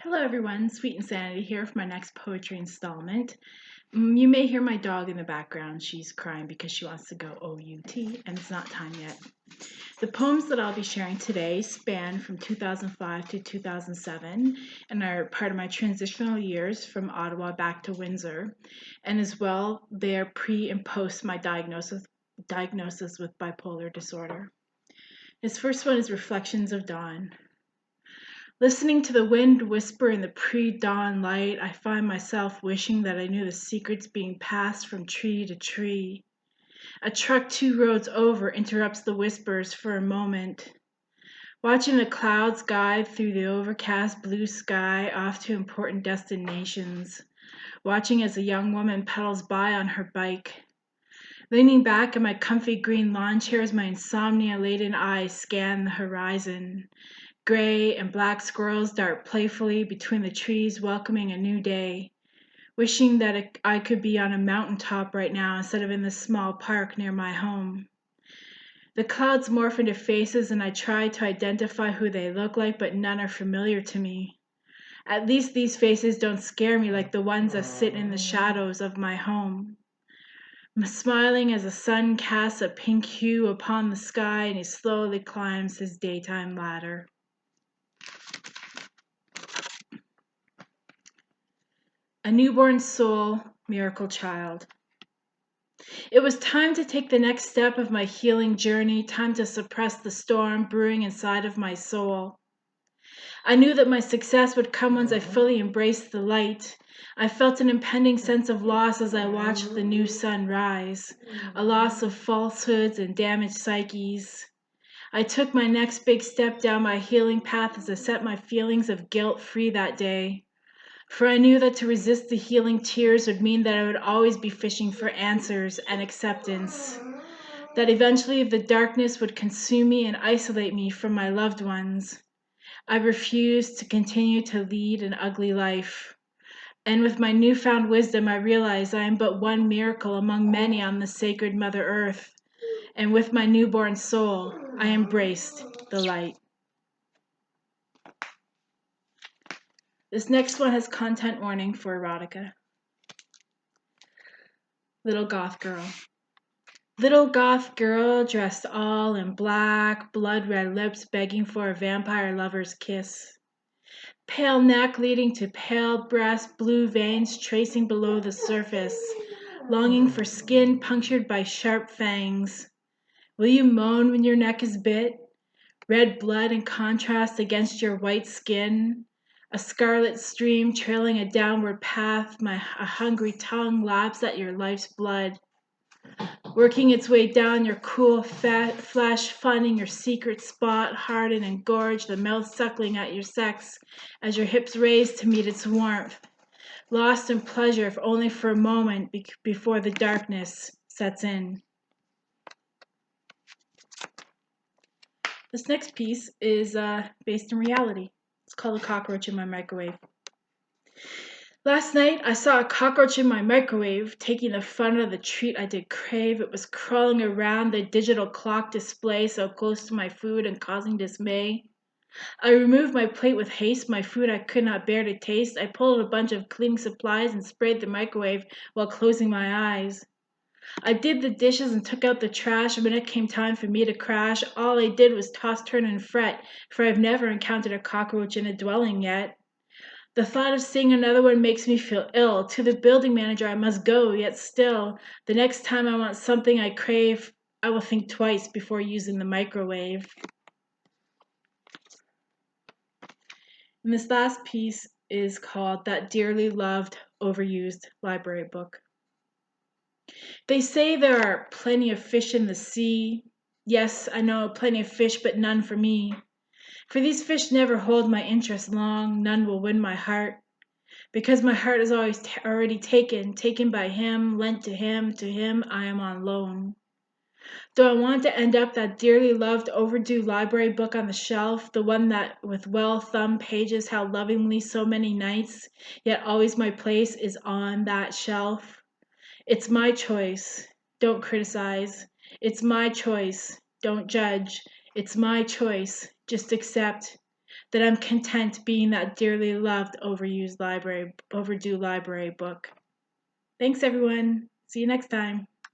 Hello everyone, Sweet Insanity here for my next poetry installment. You may hear my dog in the background. She's crying because she wants to go OUT and it's not time yet. The poems that I'll be sharing today span from 2005 to 2007 and are part of my transitional years from Ottawa back to Windsor. And as well, they're pre and post my diagnosis with bipolar disorder. This first one is Reflections of Dawn. Listening to the wind whisper in the pre-dawn light, I find myself wishing that I knew the secrets being passed from tree to tree. A truck 2 roads over interrupts the whispers for a moment. Watching the clouds guide through the overcast blue sky off to important destinations. Watching as a young woman pedals by on her bike. Leaning back in my comfy green lawn chair as my insomnia-laden eyes scan the horizon. Gray and black squirrels dart playfully between the trees, welcoming a new day. Wishing that I could be on a mountaintop right now instead of in this small park near my home. The clouds morph into faces and I try to identify who they look like, but none are familiar to me. At least these faces don't scare me like the ones that sit in the shadows of my home. I'm smiling as the sun casts a pink hue upon the sky and he slowly climbs his daytime ladder. A newborn soul, miracle child. It was time to take the next step of my healing journey, time to suppress the storm brewing inside of my soul. I knew that my success would come once I fully embraced the light. I felt an impending sense of loss as I watched the new sun rise, a loss of falsehoods and damaged psyches. I took my next big step down my healing path as I set my feelings of guilt free that day. For I knew that to resist the healing tears would mean that I would always be fishing for answers and acceptance. That eventually the darkness would consume me and isolate me from my loved ones. I refused to continue to lead an ugly life. And with my newfound wisdom, I realized I am but one miracle among many on the sacred Mother Earth. And with my newborn soul, I embraced the light. This next one has content warning for erotica. Little Goth Girl. Little Goth girl dressed all in black, blood-red lips begging for a vampire lover's kiss. Pale neck leading to pale breast, blue veins tracing below the surface, longing for skin punctured by sharp fangs. Will you moan when your neck is bit? Red blood in contrast against your white skin. A scarlet stream trailing a downward path, a hungry tongue laps at your life's blood. Working its way down your cool fat flesh, finding your secret spot, hardened and gorged, the mouth suckling at your sex as your hips raise to meet its warmth. Lost in pleasure, if only for a moment, before the darkness sets in. This next piece is based in reality. It's called A Cockroach in My Microwave. Last night, I saw a cockroach in my microwave, taking the fun of the treat I did crave. It was crawling around the digital clock display so close to my food and causing dismay. I removed my plate with haste, my food I could not bear to taste. I pulled a bunch of cleaning supplies and sprayed the microwave while closing my eyes. I did the dishes and took out the trash. When it came time for me to crash, all I did was toss, turn, and fret, for I've never encountered a cockroach in a dwelling yet. The thought of seeing another one makes me feel ill. To the building manager I must go, yet still, the next time I want something I crave, I will think twice before using the microwave. And this last piece is called That Dearly Loved, Overused Library Book. They say there are plenty of fish in the sea. Yes, I know, plenty of fish, but none for me. For these fish never hold my interest long, none will win my heart. Because my heart is always already taken by him, lent to him I am on loan. Do I want to end up that dearly loved overdue library book on the shelf, the one that with well-thumbed pages held lovingly so many nights, yet always my place is on that shelf? It's my choice. Don't criticize. It's my choice. Don't judge. It's my choice. Just accept. that I'm content being that dearly loved overdue library book. Thanks, everyone. See you next time.